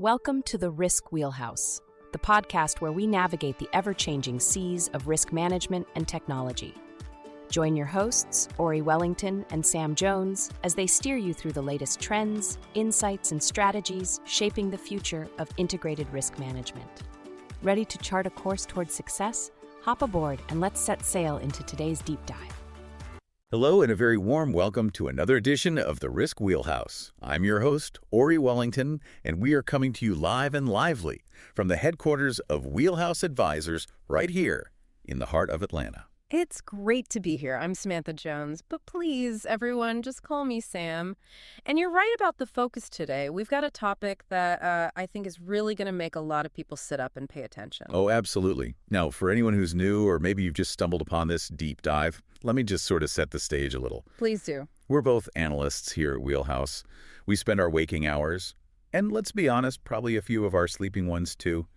Welcome to the Risk Wheelhouse, the podcast where we navigate the ever-changing seas of risk management and technology. Join your hosts, Ori Wellington and Sam Jones, as they steer you through the latest trends, insights, and strategies shaping the future of integrated risk management. Ready to chart a course towards success? Hop aboard and let's set sail into today's deep dive. Hello and a very warm welcome to another edition of the Risk Wheelhouse. I'm your host, Ori Wellington, and we are coming to you live and lively from the headquarters of Wheelhouse Advisors right here in the heart of Atlanta. It's great to be here. I'm Samantha Jones, but please, everyone, just call me Sam. And you're right about the focus today. We've got a topic that I think is really going to make a lot of people sit up and pay attention. Oh, absolutely. Now, for anyone who's new or maybe you've just stumbled upon this deep dive, let me just sort of set the stage a little. Please do. We're both analysts here at Wheelhouse. We spend our waking hours, and let's be honest, probably a few of our sleeping ones too,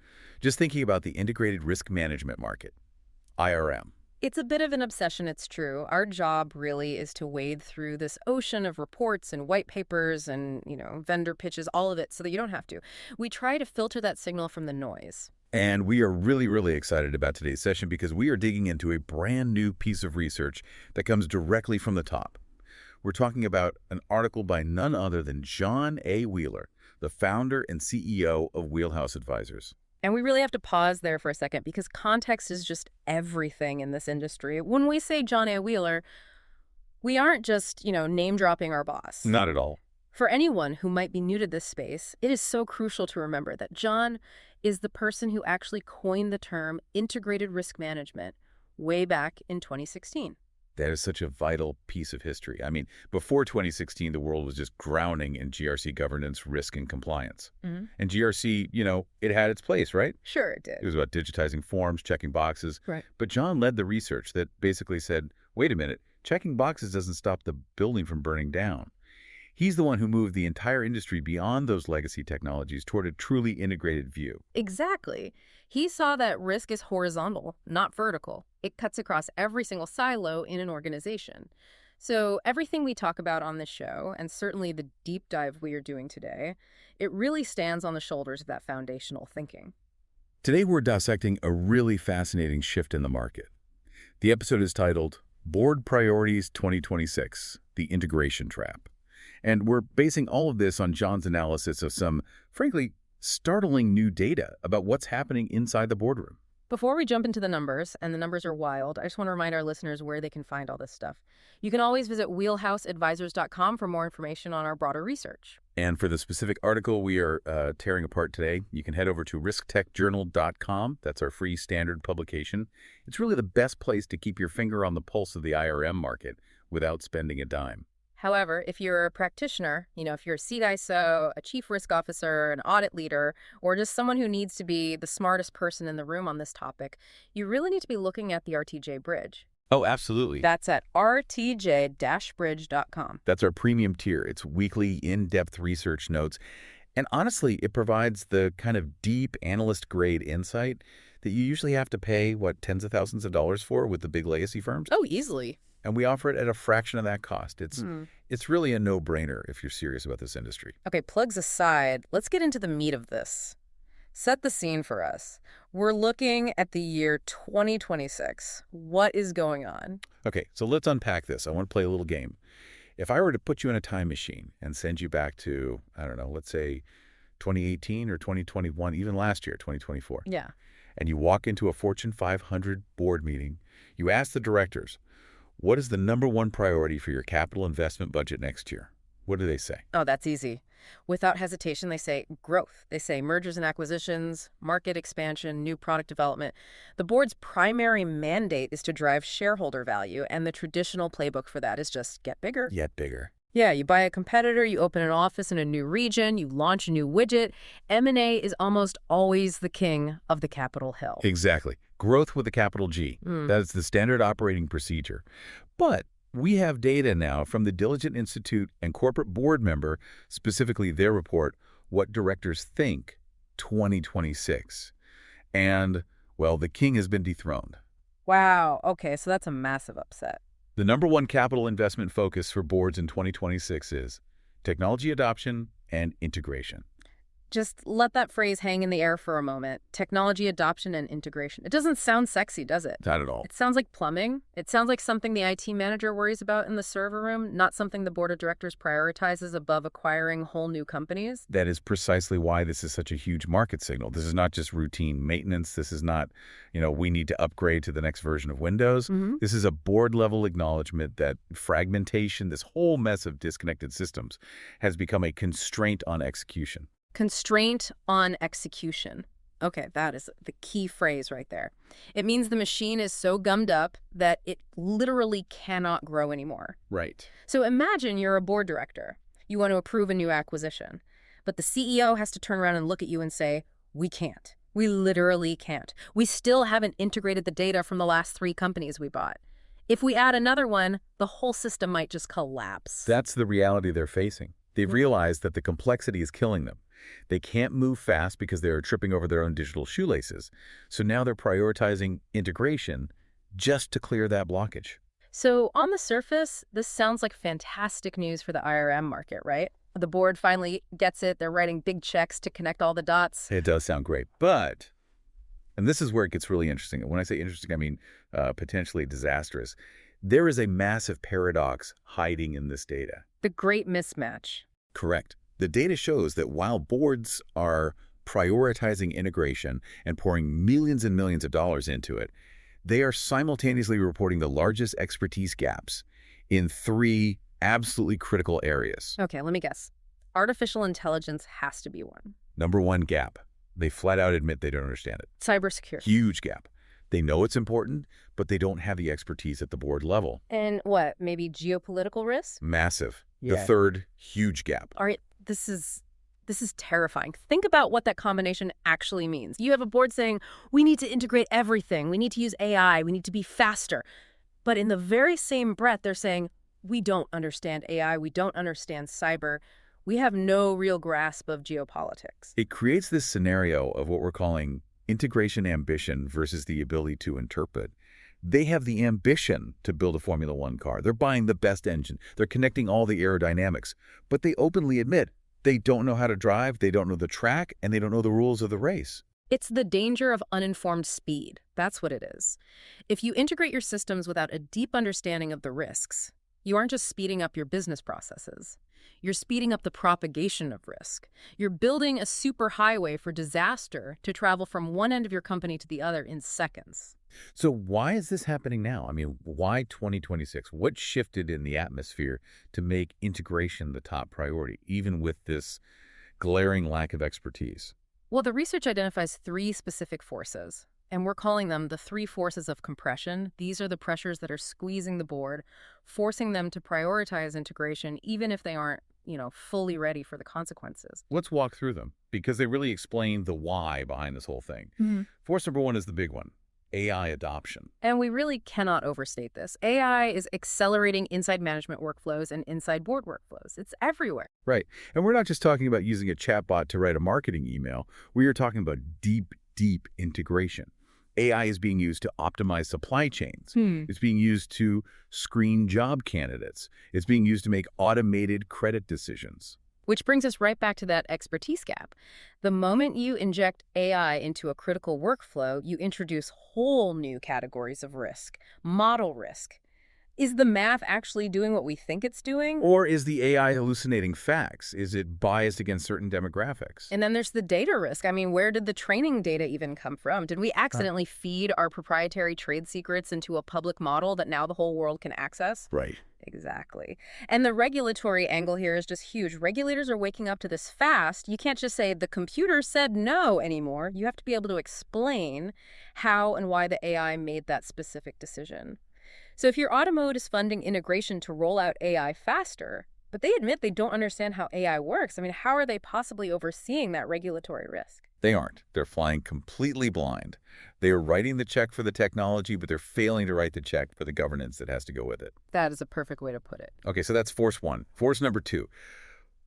just thinking about the integrated risk management market, IRM. It's a bit of an obsession, it's true. Our job really is to wade through this ocean of reports and white papers and, vendor pitches, all of it, so that you don't have to. We try to filter that signal from the noise. And we are really, really excited about today's session because we are digging into a brand new piece of research that comes directly from the top. We're talking about an article by none other than John A. Wheeler, the founder and CEO of Wheelhouse Advisors. And we really have to pause there for a second because context is just everything in this industry. When we say John A. Wheeler, we aren't just, name-dropping our boss. Not at all. For anyone who might be new to this space, it is so crucial to remember that John is the person who actually coined the term integrated risk management way back in 2016. That is such a vital piece of history. I mean, before 2016, the world was just drowning in GRC governance, risk, and compliance. Mm-hmm. And GRC, it had its place, right? Sure, it did. It was about digitizing forms, checking boxes. Right. But John led the research that basically said, wait a minute, checking boxes doesn't stop the building from burning down. He's the one who moved the entire industry beyond those legacy technologies toward a truly integrated view. Exactly. He saw that risk is horizontal, not vertical. It cuts across every single silo in an organization. So everything we talk about on this show, and certainly the deep dive we are doing today, it really stands on the shoulders of that foundational thinking. Today we're dissecting a really fascinating shift in the market. The episode is titled Board Priorities 2026, The Integration Trap. And we're basing all of this on John's analysis of some, frankly, startling new data about what's happening inside the boardroom. Before we jump into the numbers, and the numbers are wild, I just want to remind our listeners where they can find all this stuff. You can always visit wheelhouseadvisors.com for more information on our broader research. And for the specific article we are tearing apart today, you can head over to risktechjournal.com. That's our free standard publication. It's really the best place to keep your finger on the pulse of the IRM market without spending a dime. However, if you're a practitioner, if you're a CISO, a chief risk officer, an audit leader, or just someone who needs to be the smartest person in the room on this topic, you really need to be looking at the RTJ Bridge. Oh, absolutely. That's at rtj-bridge.com. That's our premium tier. It's weekly, in-depth research notes. And honestly, it provides the kind of deep analyst-grade insight that you usually have to pay, tens of thousands of dollars for with the big legacy firms? Oh, easily. And we offer it at a fraction of that cost. It's really a no-brainer if you're serious about this industry. Okay, plugs aside, let's get into the meat of this. Set the scene for us. We're looking at the year 2026. What is going on? Okay, so let's unpack this. I want to play a little game. If I were to put you in a time machine and send you back to, let's say 2018 or 2021, even last year, 2024. Yeah. And you walk into a Fortune 500 board meeting, you ask the directors, what is the number one priority for your capital investment budget next year? What do they say? Oh, that's easy. Without hesitation, they say growth. They say mergers and acquisitions, market expansion, new product development. The board's primary mandate is to drive shareholder value, and the traditional playbook for that is just get bigger. Yet bigger. Yeah, you buy a competitor, you open an office in a new region, you launch a new widget. M&A is almost always the king of the Capitol Hill. Exactly. Growth with a capital G. That is the standard operating procedure. But we have data now from the Diligent Institute and corporate board member, specifically their report, What Directors Think 2026. And, the king has been dethroned. Wow. Okay, so that's a massive upset. The number one capital investment focus for boards in 2026 is technology adoption and integration. Just let that phrase hang in the air for a moment. Technology adoption and integration. It doesn't sound sexy, does it? Not at all. It sounds like plumbing. It sounds like something the IT manager worries about in the server room, not something the board of directors prioritizes above acquiring whole new companies. That is precisely why this is such a huge market signal. This is not just routine maintenance. This is not, we need to upgrade to the next version of Windows. This is a board-level acknowledgement that fragmentation, this whole mess of disconnected systems, has become a constraint on execution. Constraint on execution. Okay, that is the key phrase right there. It means the machine is so gummed up that it literally cannot grow anymore. Right. So imagine you're a board director. You want to approve a new acquisition. But the CEO has to turn around and look at you and say, we can't. We literally can't. We still haven't integrated the data from the last 3 companies we bought. If we add another one, the whole system might just collapse. That's the reality they're facing. They've realized that the complexity is killing them. They can't move fast because they're tripping over their own digital shoelaces. So now they're prioritizing integration just to clear that blockage. So on the surface, this sounds like fantastic news for the IRM market, right? The board finally gets it. They're writing big checks to connect all the dots. It does sound great. But, and this is where it gets really interesting. When I say interesting, I mean potentially disastrous. There is a massive paradox hiding in this data. The great mismatch. Correct. The data shows that while boards are prioritizing integration and pouring millions and millions of dollars into it, they are simultaneously reporting the largest expertise gaps in 3 absolutely critical areas. Okay, let me guess. Artificial intelligence has to be one. Number 1 gap. They flat out admit they don't understand it. Cybersecurity. Huge gap. They know it's important, but they don't have the expertise at the board level. And what, maybe geopolitical risk? Massive. Yeah. The 3rd, huge gap. All right, this is terrifying. Think about what that combination actually means. You have a board saying, we need to integrate everything. We need to use AI. We need to be faster. But in the very same breath, they're saying, we don't understand AI. We don't understand cyber. We have no real grasp of geopolitics. It creates this scenario of what we're calling integration ambition versus the ability to interpret. They have the ambition to build a Formula One car. They're buying the best engine. They're connecting all the aerodynamics. But they openly admit they don't know how to drive, they don't know the track, and they don't know the rules of the race. It's the danger of uninformed speed. That's what it is. If you integrate your systems without a deep understanding of the risks, you aren't just speeding up your business processes. You're speeding up the propagation of risk. You're building a superhighway for disaster to travel from one end of your company to the other in seconds. So why is this happening now? I mean, why 2026? What shifted in the atmosphere to make integration the top priority, even with this glaring lack of expertise? Well, the research identifies 3 specific forces, and we're calling them the 3 forces of compression. These are the pressures that are squeezing the board, forcing them to prioritize integration, even if they aren't, fully ready for the consequences. Let's walk through them, because they really explain the why behind this whole thing. Force number 1 is the big one. AI adoption. And we really cannot overstate this. AI is accelerating inside management workflows and inside board workflows. It's everywhere. Right. And we're not just talking about using a chatbot to write a marketing email. We are talking about deep integration. AI is being used to optimize supply chains. It's being used to screen job candidates. It's being used to make automated credit decisions. Which brings us right back to that expertise gap. The moment you inject AI into a critical workflow, you introduce whole new categories of risk, model risk. Is the math actually doing what we think it's doing? Or is the AI hallucinating facts? Is it biased against certain demographics? And then there's the data risk. I mean, where did the training data even come from? Did we accidentally feed our proprietary trade secrets into a public model that now the whole world can access? Right. Exactly. And the regulatory angle here is just huge. Regulators are waking up to this fast. You can't just say the computer said no anymore. You have to be able to explain how and why the AI made that specific decision. So if your automotive is funding integration to roll out AI faster, but they admit they don't understand how AI works, I mean, how are they possibly overseeing that regulatory risk? They aren't. They're flying completely blind. They are writing the check for the technology, but they're failing to write the check for the governance that has to go with it. That is a perfect way to put it. Okay, so that's force 1. Force number 2,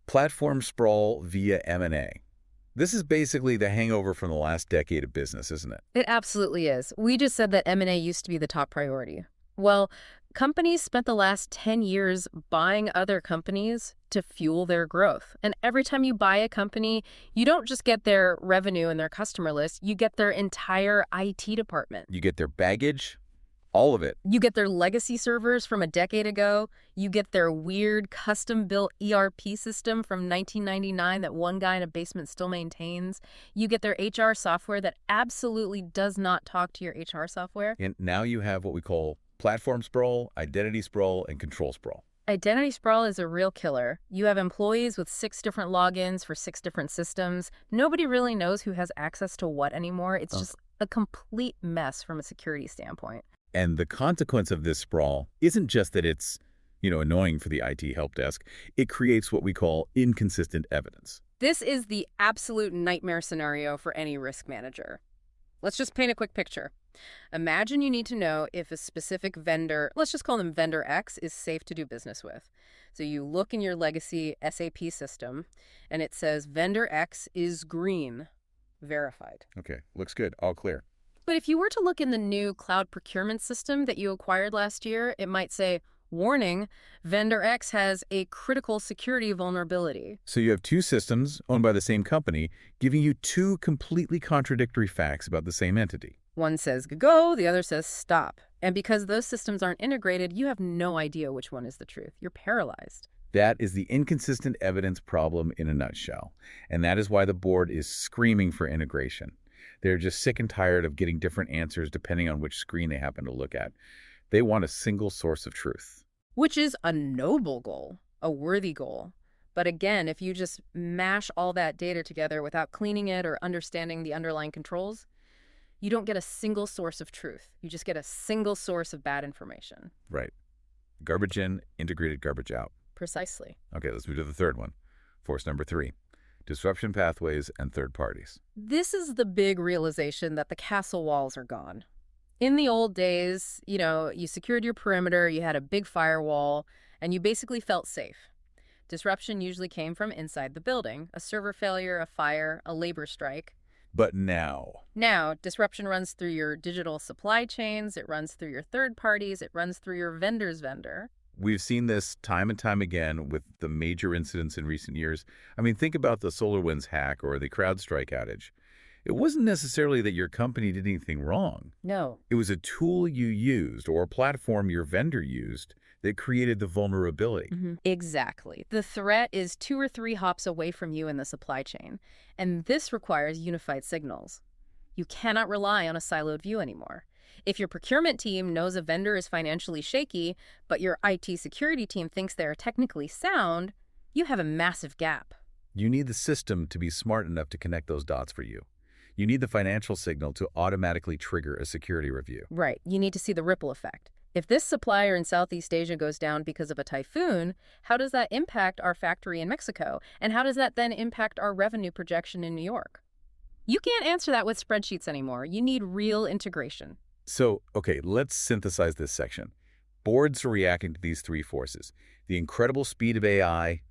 platform sprawl via M&A. This is basically the hangover from the last decade of business, isn't it? It absolutely is. We just said that M&A used to be the top priority. Well, Companies spent the last 10 years buying other companies to fuel their growth. And every time you buy a company, you don't just get their revenue and their customer list, you get their entire IT department. You get their baggage, all of it. You get their legacy servers from a decade ago. You get their weird custom-built ERP system from 1999 that one guy in a basement still maintains. You get their HR software that absolutely does not talk to your HR software. And now you have what we call platform sprawl, identity sprawl, and control sprawl. Identity sprawl is a real killer. You have employees with 6 different logins for 6 different systems. Nobody really knows who has access to what anymore. It's just a complete mess from a security standpoint. And the consequence of this sprawl isn't just that it's, annoying for the IT help desk. It creates what we call inconsistent evidence. This is the absolute nightmare scenario for any risk manager. Let's just paint a quick picture. Imagine you need to know if a specific vendor, let's just call them vendor X, is safe to do business with. So you look in your legacy SAP system, and it says vendor X is green, verified. Okay, looks good, all clear. But if you were to look in the new cloud procurement system that you acquired last year, it might say, warning, vendor X has a critical security vulnerability. So you have 2 systems owned by the same company giving you 2 completely contradictory facts about the same entity. One says go, the other says stop. And because those systems aren't integrated, you have no idea which one is the truth. You're paralyzed. That is the inconsistent evidence problem in a nutshell. And that is why the board is screaming for integration. They're just sick and tired of getting different answers depending on which screen they happen to look at. They want a single source of truth. Which is a noble goal, a worthy goal. But again, if you just mash all that data together without cleaning it or understanding the underlying controls, you don't get a single source of truth. You just get a single source of bad information. Right. Garbage in, integrated garbage out. Precisely. Okay, let's move to the third one. Force number 3. Disruption pathways and third parties. This is the big realization that the castle walls are gone. In the old days, you secured your perimeter, you had a big firewall, and you basically felt safe. Disruption usually came from inside the building, a server failure, a fire, a labor strike. But now, disruption runs through your digital supply chains, it runs through your third parties, it runs through your vendor's vendor. we've seen this time and time again with the major incidents in recent years. I mean, think about the SolarWinds hack or the CrowdStrike outage. It wasn't necessarily that your company did anything wrong. No. It was a tool you used or a platform your vendor used that created the vulnerability. Exactly. The threat is 2 or 3 hops away from you in the supply chain, and this requires unified signals. You cannot rely on a siloed view anymore. If your procurement team knows a vendor is financially shaky, but your IT security team thinks they're technically sound, you have a massive gap. You need the system to be smart enough to connect those dots for you. You need the financial signal to automatically trigger a security review. Right. You need to see the ripple effect. If this supplier in Southeast Asia goes down because of a typhoon, how does that impact our factory in Mexico? And how does that then impact our revenue projection in New York? You can't answer that with spreadsheets anymore. You need real integration. So, okay, let's synthesize this section. Boards are reacting to these 3 forces: the incredible speed of AI,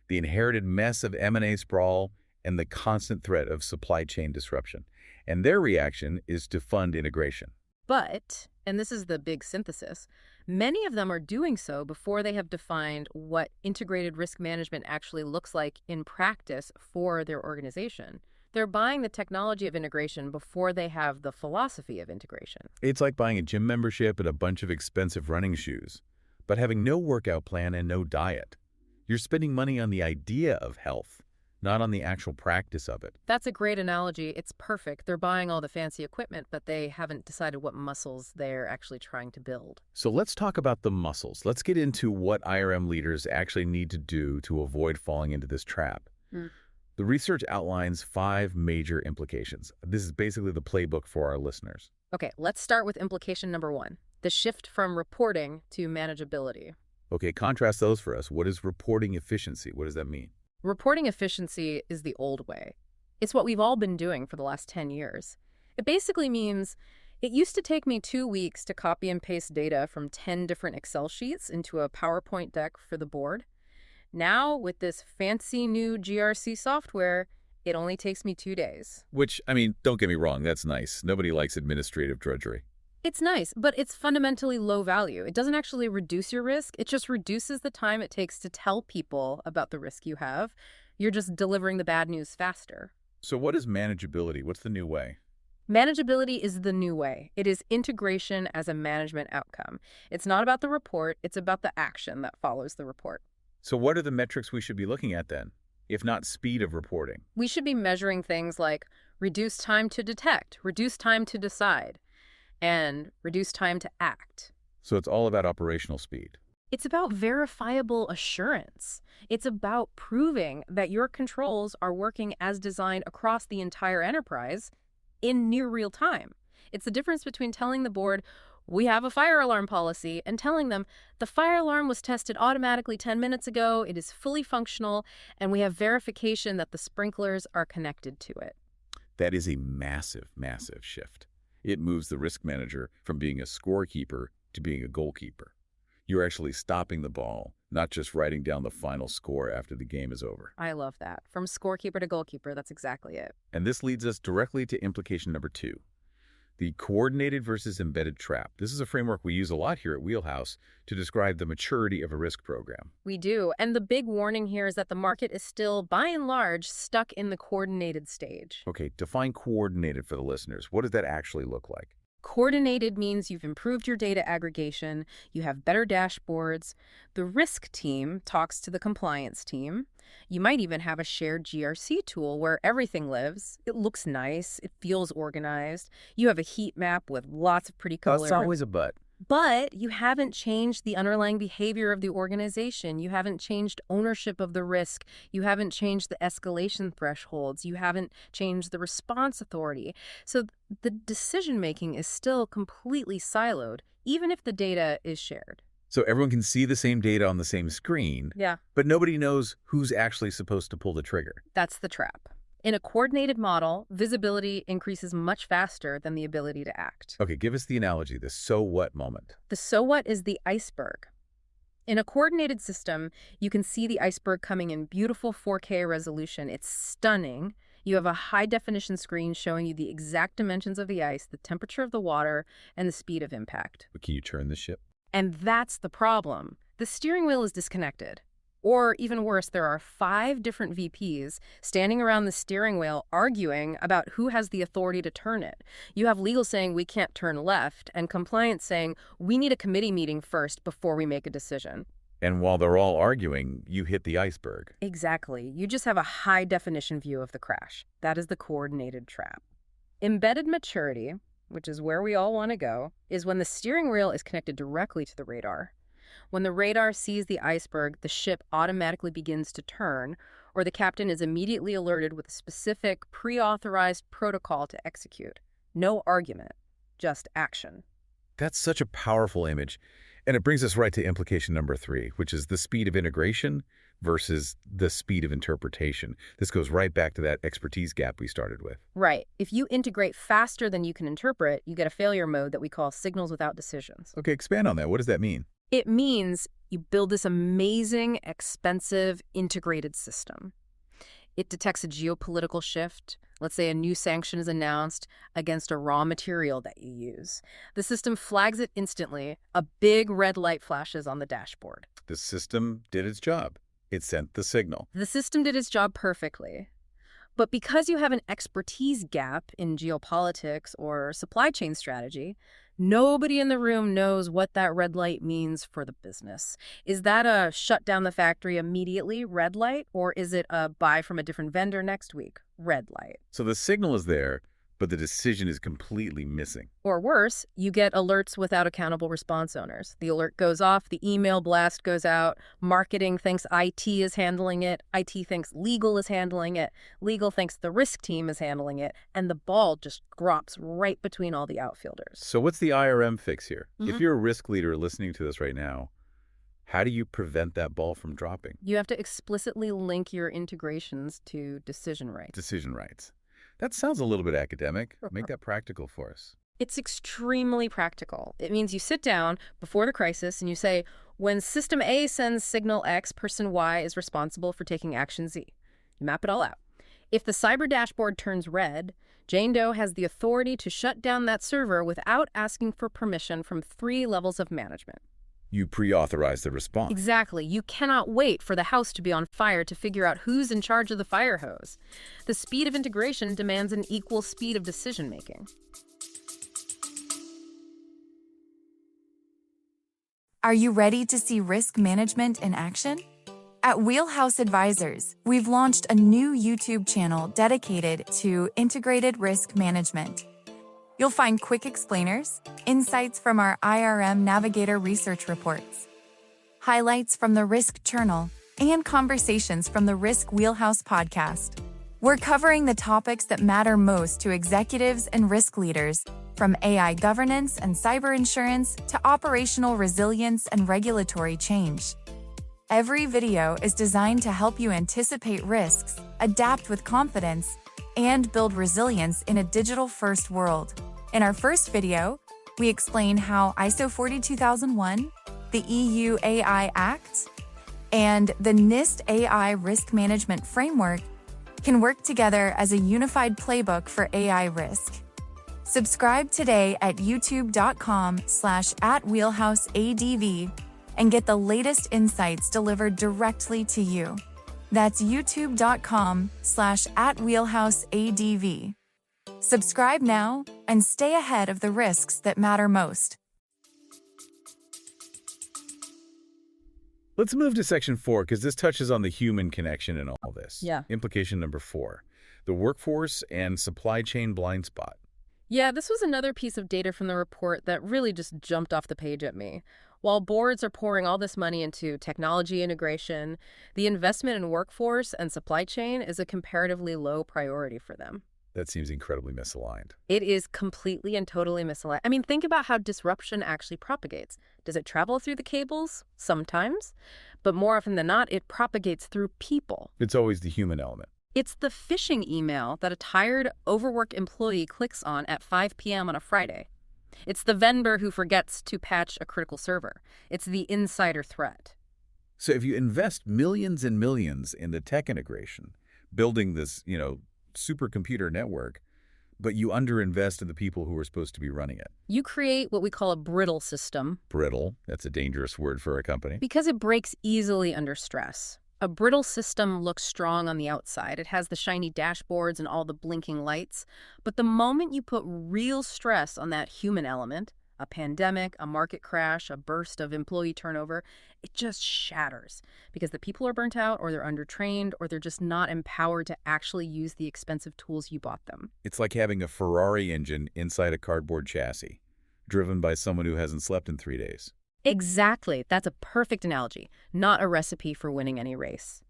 the inherited mess of M&A sprawl, and the constant threat of supply chain disruption. And their reaction is to fund integration. But, and this is the big synthesis, many of them are doing so before they have defined what integrated risk management actually looks like in practice for their organization. They're buying the technology of integration before they have the philosophy of integration. It's like buying a gym membership and a bunch of expensive running shoes, but having no workout plan and no diet. You're spending money on the idea of health, not on the actual practice of it. That's a great analogy. It's perfect. They're buying all the fancy equipment, but they haven't decided what muscles they're actually trying to build. So let's talk about the muscles. Let's get into what IRM leaders actually need to do to avoid falling into this trap. The research outlines 5 major implications. This is basically the playbook for our listeners. Okay, let's start with implication number 1, the shift from reporting to manageability. Okay, contrast those for us. What is reporting efficiency? What does that mean? Reporting efficiency is the old way. It's what we've all been doing for the last 10 years. It basically means it used to take me 2 weeks to copy and paste data from 10 different Excel sheets into a PowerPoint deck for the board. Now, with this fancy new GRC software, it only takes me 2 days. Which, I mean, don't get me wrong, that's nice. Nobody likes administrative drudgery. It's nice, but it's fundamentally low value. It doesn't actually reduce your risk. It just reduces the time it takes to tell people about the risk you have. You're just delivering the bad news faster. So what is manageability? What's the new way? Manageability is the new way. It is integration as a management outcome. It's not about the report, it's about the action that follows the report. So what are the metrics we should be looking at then, if not speed of reporting? We should be measuring things like reduced time to detect, reduced time to decide, and reduced time to act. So it's all about operational speed. It's about verifiable assurance. It's about proving that your controls are working as designed across the entire enterprise in near real time. It's the difference between telling the board, we have a fire alarm policy, and telling them, the fire alarm was tested automatically 10 minutes ago, it is fully functional, and we have verification that the sprinklers are connected to it. That is a massive, massive shift. It moves the risk manager from being a scorekeeper to being a goalkeeper. You're actually stopping the ball, not just writing down the final score after the game is over. I love that. From scorekeeper to goalkeeper, that's exactly it. And this leads us directly to implication number 2, the coordinated versus embedded trap. This is a framework we use a lot here at Wheelhouse to describe the maturity of a risk program. We do. And the big warning here is that the market is still, by and large, stuck in the coordinated stage. Okay, define coordinated for the listeners. What does that actually look like? Coordinated means you've improved your data aggregation, you have better dashboards, the risk team talks to the compliance team, you might even have a shared GRC tool where everything lives, it looks nice, it feels organized, you have a heat map with lots of pretty colors. That's always a but. But you haven't changed the underlying behavior of the organization. You haven't changed ownership of the risk. You haven't changed the escalation thresholds. You haven't changed the response authority. So the decision-making is still completely siloed, even if the data is shared. So everyone can see the same data on the same screen, Yeah. but nobody knows who's actually supposed to pull the trigger. That's the trap. In a coordinated model, visibility increases much faster than the ability to act. Okay, give us the analogy, the so what moment. The so what is the iceberg. In a coordinated system, you can see the iceberg coming in beautiful 4K resolution. It's stunning. You have a high-definition screen showing you the exact dimensions of the ice, the temperature of the water, and the speed of impact. But can you turn the ship? And that's the problem. The steering wheel is disconnected. Or even worse, there are 5 different VPs standing around the steering wheel arguing about who has the authority to turn it. You have legal saying we can't turn left, and compliance saying we need a committee meeting first before we make a decision. And while they're all arguing, you hit the iceberg. Exactly. You just have a high-definition view of the crash. That is the coordinated trap. Embedded maturity, which is where we all want to go, is when the steering wheel is connected directly to the radar. When the radar sees the iceberg, the ship automatically begins to turn, or the captain is immediately alerted with a specific pre-authorized protocol to execute. No argument, just action. That's such a powerful image. And it brings us right to implication number 3, which is the speed of integration versus the speed of interpretation. This goes right back to that expertise gap we started with. Right. If you integrate faster than you can interpret, you get a failure mode that we call signals without decisions. Okay, expand on that. What does that mean? It means you build this amazing, expensive, integrated system. It detects a geopolitical shift. Let's say a new sanction is announced against a raw material that you use. The system flags it instantly. A big red light flashes on the dashboard. The system did its job. It sent the signal. The system did its job perfectly. But because you have an expertise gap in geopolitics or supply chain strategy, nobody in the room knows what that red light means for the business. Is that a shut down the factory immediately, red light, or is it a buy from a different vendor next week, red light? So the signal is there, but the decision is completely missing. Or worse, you get alerts without accountable response owners. The alert goes off, the email blast goes out, marketing thinks IT is handling it, IT thinks legal is handling it, legal thinks the risk team is handling it, and the ball just drops right between all the outfielders. So what's the IRM fix here? If you're a risk leader listening to this right now, how do you prevent that ball from dropping? You have to explicitly link your integrations to decision rights. Decision rights. That sounds a little bit academic. Make that practical for us. It's extremely practical. It means you sit down before the crisis and you say, when system A sends signal X, person Y is responsible for taking action Z. You map it all out. If the cyber dashboard turns red, Jane Doe has the authority to shut down that server without asking for permission from 3 levels of management. You pre-authorize the response. Exactly. You cannot wait for the house to be on fire to figure out who's in charge of the fire hose. The speed of integration demands an equal speed of decision-making. Are you ready to see risk management in action? At Wheelhouse Advisors, we've launched a new YouTube channel dedicated to integrated risk management. You'll find quick explainers, insights from our IRM Navigator research reports, highlights from the Risk Journal, and conversations from the Risk Wheelhouse podcast. We're covering the topics that matter most to executives and risk leaders, from AI governance and cyber insurance to operational resilience and regulatory change. Every video is designed to help you anticipate risks, adapt with confidence, and build resilience in a digital-first world. In our first video, we explain how ISO 42001, the EU AI Act, and the NIST AI Risk Management Framework can work together as a unified playbook for AI risk. Subscribe today at youtube.com/@wheelhouseadv and get the latest insights delivered directly to you. That's youtube.com/@wheelhouseadv. Subscribe now and stay ahead of the risks that matter most. Let's move to section 4 because this touches on the human connection in all this. Yeah. Implication number 4, the workforce and supply chain blind spot. Yeah, this was another piece of data from the report that really just jumped off the page at me. While boards are pouring all this money into technology integration, the investment in workforce and supply chain is a comparatively low priority for them. That seems incredibly misaligned. It is completely and totally misaligned. I mean, think about how disruption actually propagates. Does it travel through the cables? Sometimes. But more often than not, it propagates through people. It's always the human element. It's the phishing email that a tired, overworked employee clicks on at 5 p.m. on a Friday. It's the vendor who forgets to patch a critical server. It's the insider threat. So if you invest millions and millions in the tech integration, building this, supercomputer network, but you underinvest in the people who are supposed to be running it. You create what we call a brittle system. Brittle, that's a dangerous word for a company. Because it breaks easily under stress. A brittle system looks strong on the outside. It has the shiny dashboards and all the blinking lights. But the moment you put real stress on that human element, a pandemic, a market crash, a burst of employee turnover, it just shatters because the people are burnt out or they're undertrained or they're just not empowered to actually use the expensive tools you bought them. It's like having a Ferrari engine inside a cardboard chassis, driven by someone who hasn't slept in 3 days. Exactly. That's a perfect analogy, not a recipe for winning any race.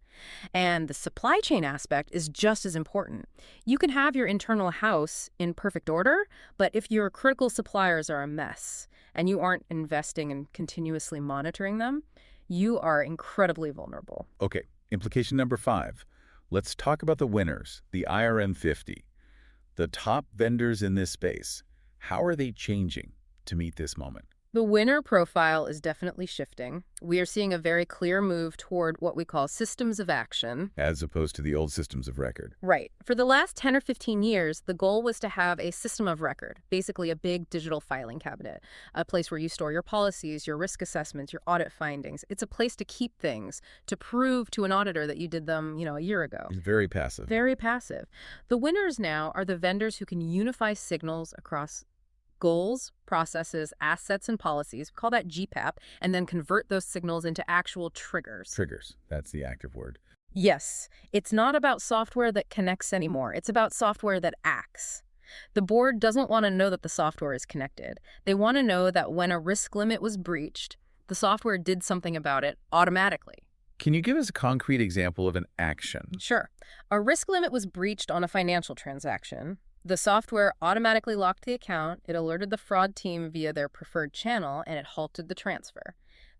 And the supply chain aspect is just as important. You can have your internal house in perfect order, but if your critical suppliers are a mess and you aren't investing in continuously monitoring them, you are incredibly vulnerable. Okay, implication number 5. Let's talk about the winners, the IRM 50. The top vendors in this space. How are they changing to meet this moment? The winner profile is definitely shifting. We are seeing a very clear move toward what we call systems of action. As opposed to the old systems of record. Right. For the last 10 or 15 years, the goal was to have a system of record, basically a big digital filing cabinet, a place where you store your policies, your risk assessments, your audit findings. It's a place to keep things, to prove to an auditor that you did them, a year ago. It's very passive. Very passive. The winners now are the vendors who can unify signals across goals, processes, assets, and policies. We call that GPAP, and then convert those signals into actual triggers. Triggers. That's the active word. Yes. It's not about software that connects anymore. It's about software that acts. The board doesn't want to know that the software is connected. They want to know that when a risk limit was breached, the software did something about it automatically. Can you give us a concrete example of an action? Sure. A risk limit was breached on a financial transaction. The software automatically locked the account, it alerted the fraud team via their preferred channel, and it halted the transfer.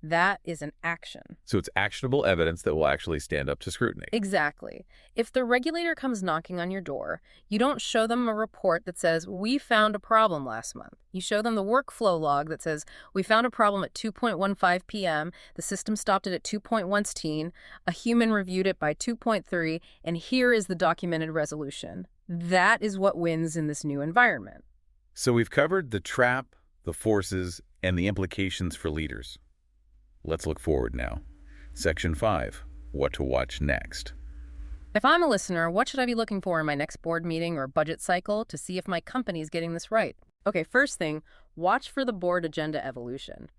That is an action. So it's actionable evidence that will actually stand up to scrutiny. Exactly. If the regulator comes knocking on your door, you don't show them a report that says, we found a problem last month. You show them the workflow log that says, we found a problem at 2:15 p.m., the system stopped it at 2:16, a human reviewed it by 2:3, and here is the documented resolution. That is what wins in this new environment. So we've covered the trap, the forces, and the implications for leaders. Let's look forward now. Section 5, what to watch next. If I'm a listener, what should I be looking for in my next board meeting or budget cycle to see if my company's getting this right? Okay, first thing, watch for the board agenda evolution.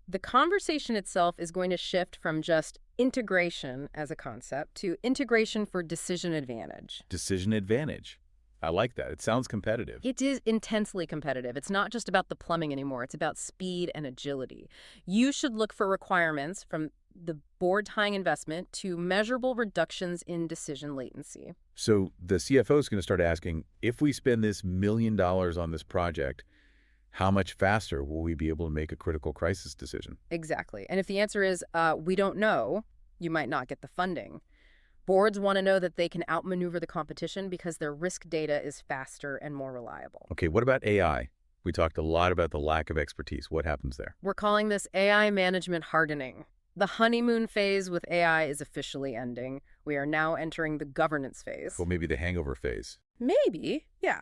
The conversation itself is going to shift from just integration as a concept to integration for decision advantage. Decision advantage. I like that. It sounds competitive. It is intensely competitive. It's not just about the plumbing anymore. It's about speed and agility. You should look for requirements from the board tying investment to measurable reductions in decision latency. So the CFO is going to start asking, if we spend this $1 million on this project, how much faster will we be able to make a critical crisis decision? Exactly. And if the answer is, we don't know, you might not get the funding. Boards want to know that they can outmaneuver the competition because their risk data is faster and more reliable. Okay, what about AI? We talked a lot about the lack of expertise. What happens there? We're calling this AI management hardening. The honeymoon phase with AI is officially ending. We are now entering the governance phase. Well, maybe the hangover phase. Maybe, yeah.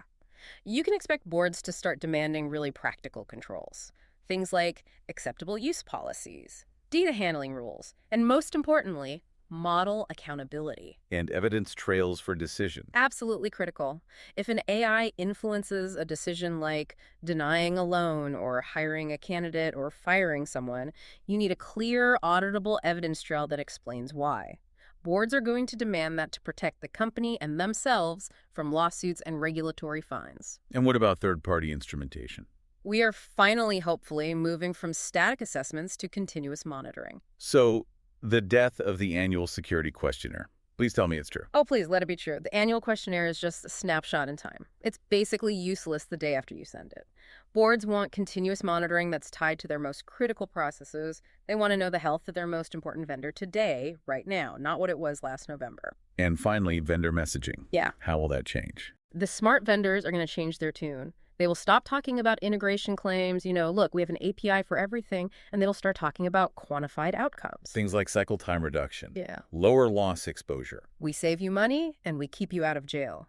You can expect boards to start demanding really practical controls. Things like acceptable use policies, data handling rules, and most importantly, model accountability. And evidence trails for decision. Absolutely critical. If an AI influences a decision like denying a loan or hiring a candidate or firing someone, you need a clear, auditable evidence trail that explains why. Boards are going to demand that to protect the company and themselves from lawsuits and regulatory fines. And what about third-party instrumentation? We are finally, hopefully, moving from static assessments to continuous monitoring. So, the death of the annual security questionnaire. Please tell me it's true. Oh, please, let it be true. The annual questionnaire is just a snapshot in time. It's basically useless the day after you send it. Boards want continuous monitoring that's tied to their most critical processes. They want to know the health of their most important vendor today, right now, not what it was last November. And finally, vendor messaging. Yeah. How will that change? The smart vendors are going to change their tune. They will stop talking about integration claims, look, we have an API for everything, and they'll start talking about quantified outcomes. Things like cycle time reduction. Yeah. Lower loss exposure. We save you money, and we keep you out of jail.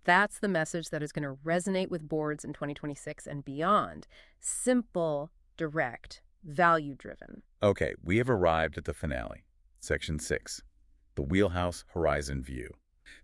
That's the message that is going to resonate with boards in 2026 and beyond. Simple, direct, value-driven. Okay, we have arrived at the finale. Section 6, the wheelhouse horizon view.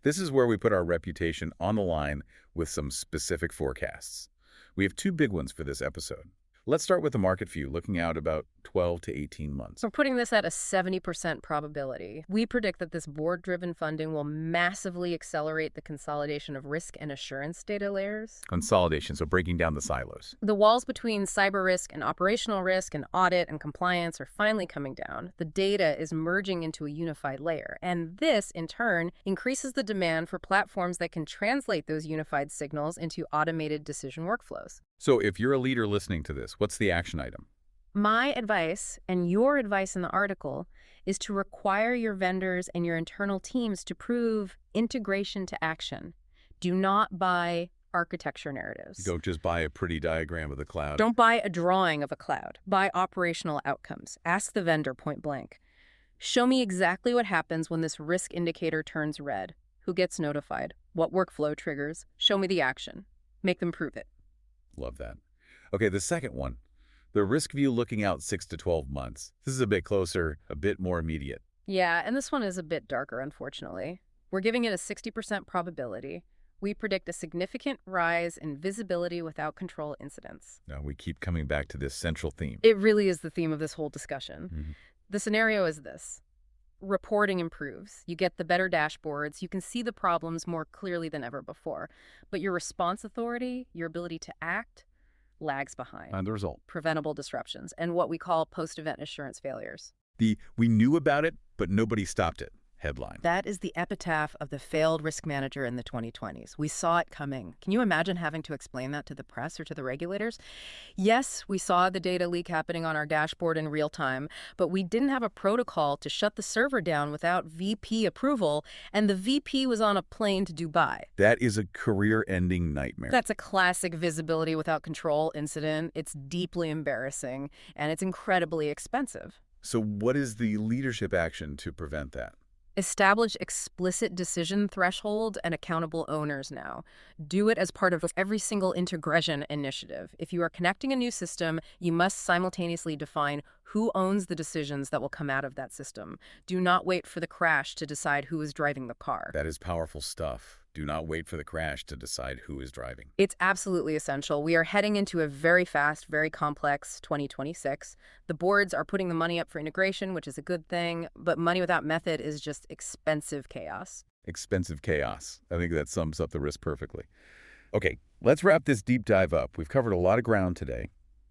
This is where we put our reputation on the line with some specific forecasts. We have two big ones for this episode. Let's start with the market view, looking out about 12 to 18 months. We're putting this at a 70% probability. We predict that this board-driven funding will massively accelerate the consolidation of risk and assurance data layers. Consolidation, so breaking down the silos. The walls between cyber risk and operational risk and audit and compliance are finally coming down. The data is merging into a unified layer. And this, in turn, increases the demand for platforms that can translate those unified signals into automated decision workflows. So if you're a leader listening to this, what's the action item? My advice, and your advice in the article, is to require your vendors and your internal teams to prove integration to action. Do not buy architecture narratives. Don't just buy a pretty diagram of the cloud. Don't buy a drawing of a cloud. Buy operational outcomes. Ask the vendor point blank. Show me exactly what happens when this risk indicator turns red. Who gets notified? What workflow triggers? Show me the action. Make them prove it. Love that. Okay, the second one, the risk view looking out 6 to 12 months. This is a bit closer, a bit more immediate. Yeah, and this one is a bit darker, unfortunately. We're giving it a 60% probability. We predict a significant rise in visibility without control incidents. Now, we keep coming back to this central theme. It really is the theme of this whole discussion. Mm-hmm. The scenario is this. Reporting improves. You get the better dashboards. You can see the problems more clearly than ever before. But your response authority, your ability to act, lags behind. And the result? Preventable disruptions and what we call post-event assurance failures. We knew about it, but nobody stopped it. headline. That is the epitaph of the failed risk manager in the 2020s. We saw it coming. Can you imagine having to explain that to the press or to the regulators? Yes, we saw the data leak happening on our dashboard in real time, but we didn't have a protocol to shut the server down without VP approval, and the VP was on a plane to Dubai. That is a career-ending nightmare. That's a classic visibility without control incident. It's deeply embarrassing, and it's incredibly expensive. So what is the leadership action to prevent that? Establish explicit decision threshold and accountable owners now. Do it as part of every single integration initiative. If you are connecting a new system, you must simultaneously define who owns the decisions that will come out of that system. Do not wait for the crash to decide who is driving the car. That is powerful stuff. Do not wait for the crash to decide who is driving. It's absolutely essential. We are heading into a very fast, very complex 2026. The boards are putting the money up for integration, which is a good thing, but money without method is just expensive chaos. Expensive chaos. I think that sums up the risk perfectly. Okay, let's wrap this deep dive up. We've covered a lot of ground today.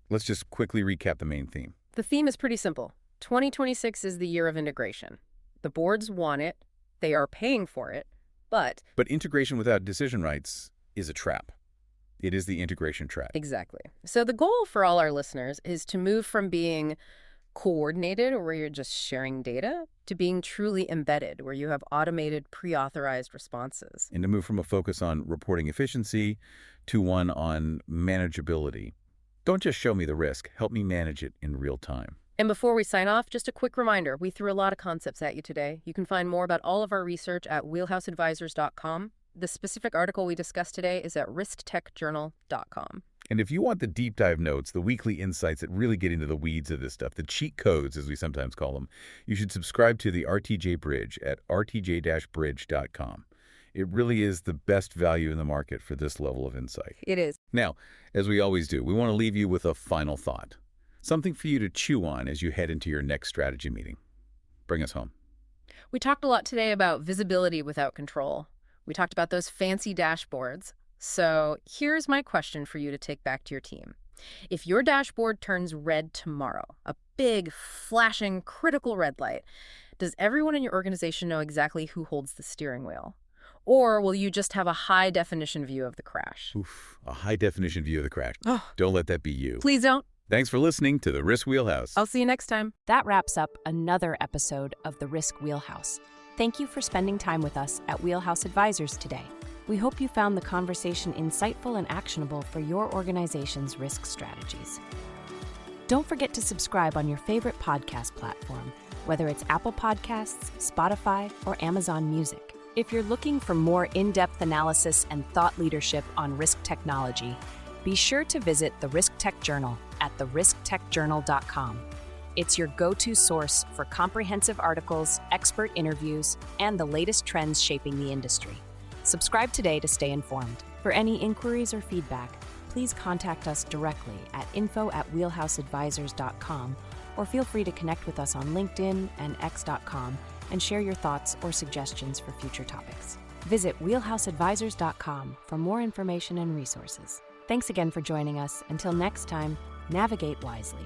Let's just quickly recap the main theme. The theme is pretty simple. 2026 is the year of integration. The boards want it. They are paying for it. But integration without decision rights is a trap. It is the integration trap. Exactly. So the goal for all our listeners is to move from being coordinated, where you're just sharing data, to being truly embedded, where you have automated, pre-authorized responses. And to move from a focus on reporting efficiency to one on manageability. Don't just show me the risk, help me manage it in real time. And before we sign off, just a quick reminder, we threw a lot of concepts at you today. You can find more about all of our research at wheelhouseadvisors.com. The specific article we discussed today is at risktechjournal.com. And if you want the deep dive notes, the weekly insights that really get into the weeds of this stuff, the cheat codes, as we sometimes call them, you should subscribe to the RTJ Bridge at rtj-bridge.com. It really is the best value in the market for this level of insight. It is. Now, as we always do, we want to leave you with a final thought. Something for you to chew on as you head into your next strategy meeting. Bring us home. We talked a lot today about visibility without control. We talked about those fancy dashboards. So here's my question for you to take back to your team. If your dashboard turns red tomorrow, a big, flashing, critical red light, does everyone in your organization know exactly who holds the steering wheel? Or will you just have a high-definition view of the crash? Oof, a high-definition view of the crash. Oh. Don't let that be you. Please don't. Thanks for listening to the Risk Wheelhouse. I'll see you next time. That wraps up another episode of the Risk Wheelhouse. Thank you for spending time with us at Wheelhouse Advisors today. We hope you found the conversation insightful and actionable for your organization's risk strategies. Don't forget to subscribe on your favorite podcast platform, whether it's Apple Podcasts, Spotify, or Amazon Music. If you're looking for more in-depth analysis and thought leadership on risk technology, be sure to visit the Risk Tech Journal at therisktechjournal.com. It's your go-to source for comprehensive articles, expert interviews, and the latest trends shaping the industry. Subscribe today to stay informed. For any inquiries or feedback, please contact us directly at info@wheelhouseadvisors.com, or feel free to connect with us on LinkedIn and x.com and share your thoughts or suggestions for future topics. Visit wheelhouseadvisors.com for more information and resources. Thanks again for joining us. Until next time, navigate wisely.